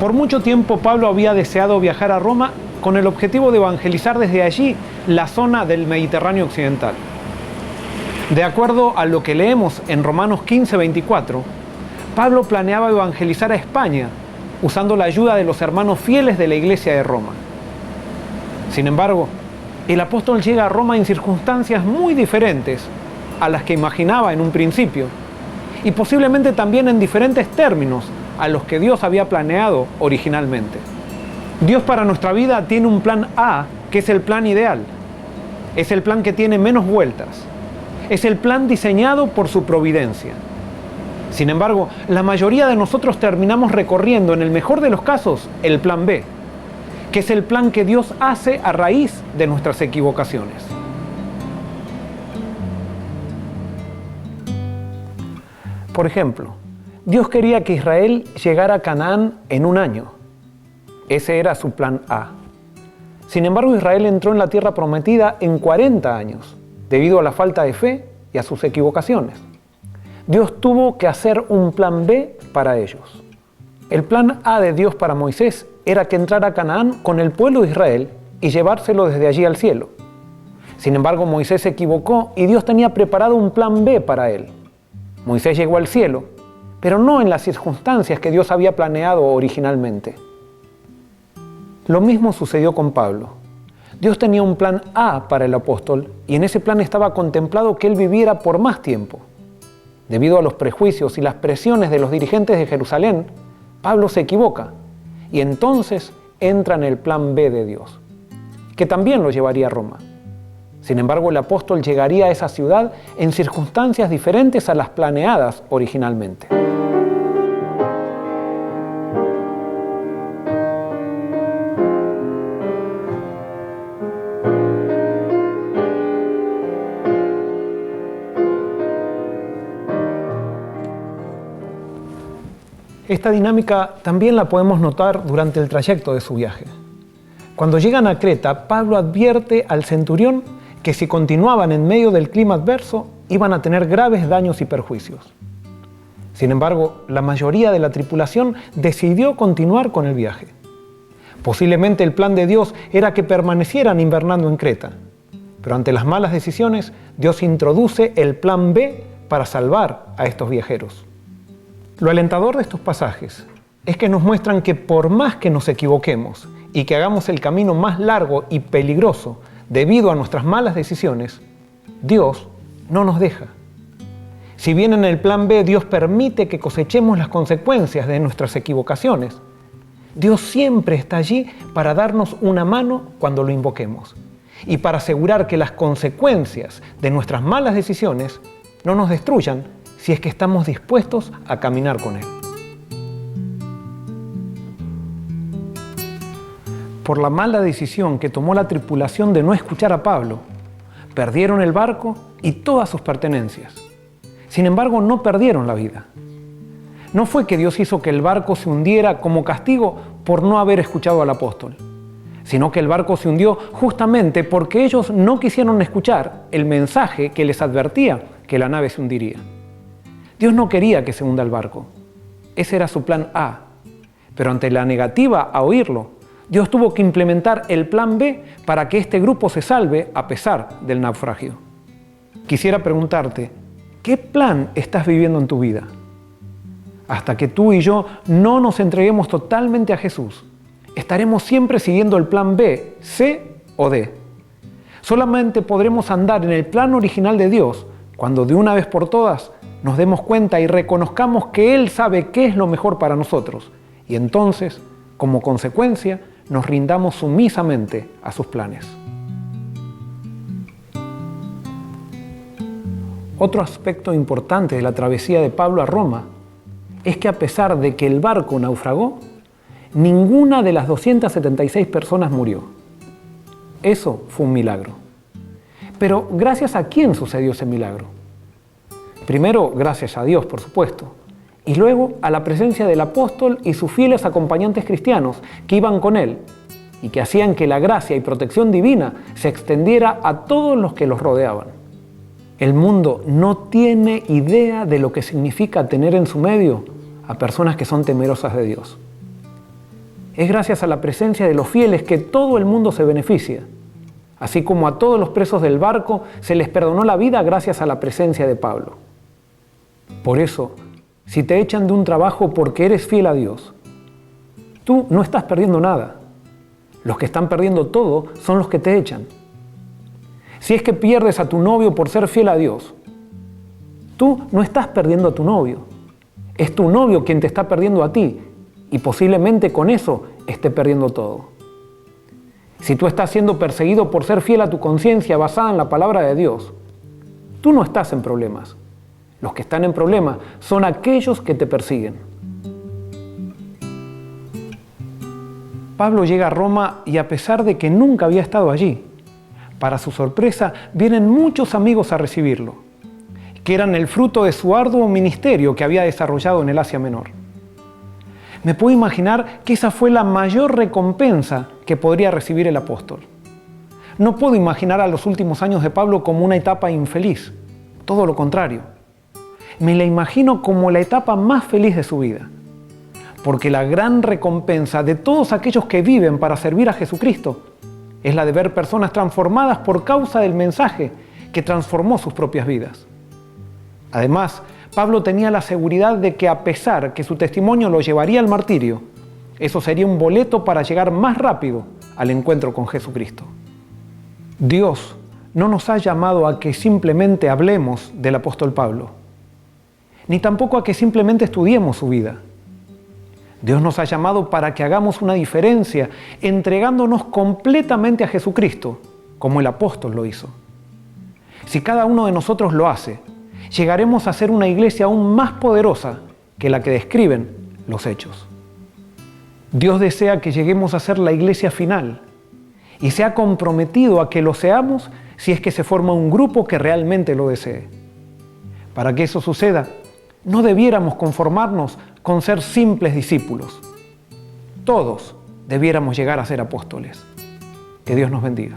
Por mucho tiempo Pablo había deseado viajar a Roma con el objetivo de evangelizar desde allí la zona del Mediterráneo occidental. De acuerdo a lo que leemos en Romanos 15:24, Pablo planeaba evangelizar a España usando la ayuda de los hermanos fieles de la iglesia de Roma. Sin embargo, el apóstol llega a Roma en circunstancias muy diferentes a las que imaginaba en un principio, y posiblemente también en diferentes términos a los que Dios había planeado originalmente. Dios para nuestra vida tiene un plan A, que es el plan ideal. Es el plan que tiene menos vueltas. Es el plan diseñado por su providencia. Sin embargo, la mayoría de nosotros terminamos recorriendo, en el mejor de los casos, el plan B, que es el plan que Dios hace a raíz de nuestras equivocaciones. Por ejemplo, Dios quería que Israel llegara a Canaán en 1 año. Ese era su plan A. Sin embargo, Israel entró en la tierra prometida en 40 años, debido a la falta de fe y a sus equivocaciones. Dios tuvo que hacer un plan B para ellos. El plan A de Dios para Moisés era que entrara a Canaán con el pueblo de Israel y llevárselo desde allí al cielo. Sin embargo, Moisés se equivocó y Dios tenía preparado un plan B para él. Moisés llegó al cielo, pero no en las circunstancias que Dios había planeado originalmente. Lo mismo sucedió con Pablo. Dios tenía un plan A para el apóstol y en ese plan estaba contemplado que él viviera por más tiempo. Debido a los prejuicios y las presiones de los dirigentes de Jerusalén, Pablo se equivoca y entonces entra en el plan B de Dios, que también lo llevaría a Roma. Sin embargo, el apóstol llegaría a esa ciudad en circunstancias diferentes a las planeadas originalmente. Esta dinámica también la podemos notar durante el trayecto de su viaje. Cuando llegan a Creta, Pablo advierte al centurión que si continuaban en medio del clima adverso, iban a tener graves daños y perjuicios. Sin embargo, la mayoría de la tripulación decidió continuar con el viaje. Posiblemente el plan de Dios era que permanecieran invernando en Creta, pero ante las malas decisiones, Dios introduce el plan B para salvar a estos viajeros. Lo alentador de estos pasajes es que nos muestran que por más que nos equivoquemos y que hagamos el camino más largo y peligroso debido a nuestras malas decisiones, Dios no nos deja. Si bien en el plan B Dios permite que cosechemos las consecuencias de nuestras equivocaciones, Dios siempre está allí para darnos una mano cuando lo invoquemos y para asegurar que las consecuencias de nuestras malas decisiones no nos destruyan si es que estamos dispuestos a caminar con Él. Por la mala decisión que tomó la tripulación de no escuchar a Pablo, perdieron el barco y todas sus pertenencias. Sin embargo, no perdieron la vida. No fue que Dios hizo que el barco se hundiera como castigo por no haber escuchado al apóstol, sino que el barco se hundió justamente porque ellos no quisieron escuchar el mensaje que les advertía que la nave se hundiría. Dios no quería que se hunda el barco. Ese era su plan A. Pero ante la negativa a oírlo, Dios tuvo que implementar el plan B para que este grupo se salve a pesar del naufragio. Quisiera preguntarte, ¿qué plan estás viviendo en tu vida? Hasta que tú y yo no nos entreguemos totalmente a Jesús, estaremos siempre siguiendo el plan B, C o D. Solamente podremos andar en el plan original de Dios cuando de una vez por todas nos demos cuenta y reconozcamos que Él sabe qué es lo mejor para nosotros y entonces, como consecuencia, nos rindamos sumisamente a sus planes. Otro aspecto importante de la travesía de Pablo a Roma es que a pesar de que el barco naufragó, ninguna de las 276 personas murió. Eso fue un milagro. Pero ¿gracias a quién sucedió ese milagro? Primero, gracias a Dios, por supuesto. Y luego a la presencia del apóstol y sus fieles acompañantes cristianos que iban con él y que hacían que la gracia y protección divina se extendiera a todos los que los rodeaban. El mundo no tiene idea de lo que significa tener en su medio a personas que son temerosas de Dios. Es gracias a la presencia de los fieles que todo el mundo se beneficia. Así como a todos los presos del barco se les perdonó la vida gracias a la presencia de Pablo. Por eso, si te echan de un trabajo porque eres fiel a Dios, tú no estás perdiendo nada. Los que están perdiendo todo son los que te echan. Si es que pierdes a tu novio por ser fiel a Dios, tú no estás perdiendo a tu novio. Es tu novio quien te está perdiendo a ti y posiblemente con eso esté perdiendo todo. Si tú estás siendo perseguido por ser fiel a tu conciencia basada en la palabra de Dios, tú no estás en problemas. Los que están en problemas son aquellos que te persiguen. Pablo llega a Roma y a pesar de que nunca había estado allí, para su sorpresa vienen muchos amigos a recibirlo, que eran el fruto de su arduo ministerio que había desarrollado en el Asia Menor. Me puedo imaginar que esa fue la mayor recompensa que podría recibir el apóstol. No puedo imaginar a los últimos años de Pablo como una etapa infeliz, todo lo contrario. Me la imagino como la etapa más feliz de su vida, porque la gran recompensa de todos aquellos que viven para servir a Jesucristo es la de ver personas transformadas por causa del mensaje que transformó sus propias vidas. Además, Pablo tenía la seguridad de que a pesar que su testimonio lo llevaría al martirio, eso sería un boleto para llegar más rápido al encuentro con Jesucristo. Dios no nos ha llamado a que simplemente hablemos del apóstol Pablo, ni tampoco a que simplemente estudiemos su vida. Dios nos ha llamado para que hagamos una diferencia entregándonos completamente a Jesucristo, como el apóstol lo hizo. Si cada uno de nosotros lo hace, llegaremos a ser una iglesia aún más poderosa que la que describen los hechos. Dios desea que lleguemos a ser la iglesia final y se ha comprometido a que lo seamos si es que se forma un grupo que realmente lo desee. Para que eso suceda, no debiéramos conformarnos con ser simples discípulos. Todos debiéramos llegar a ser apóstoles. Que Dios nos bendiga.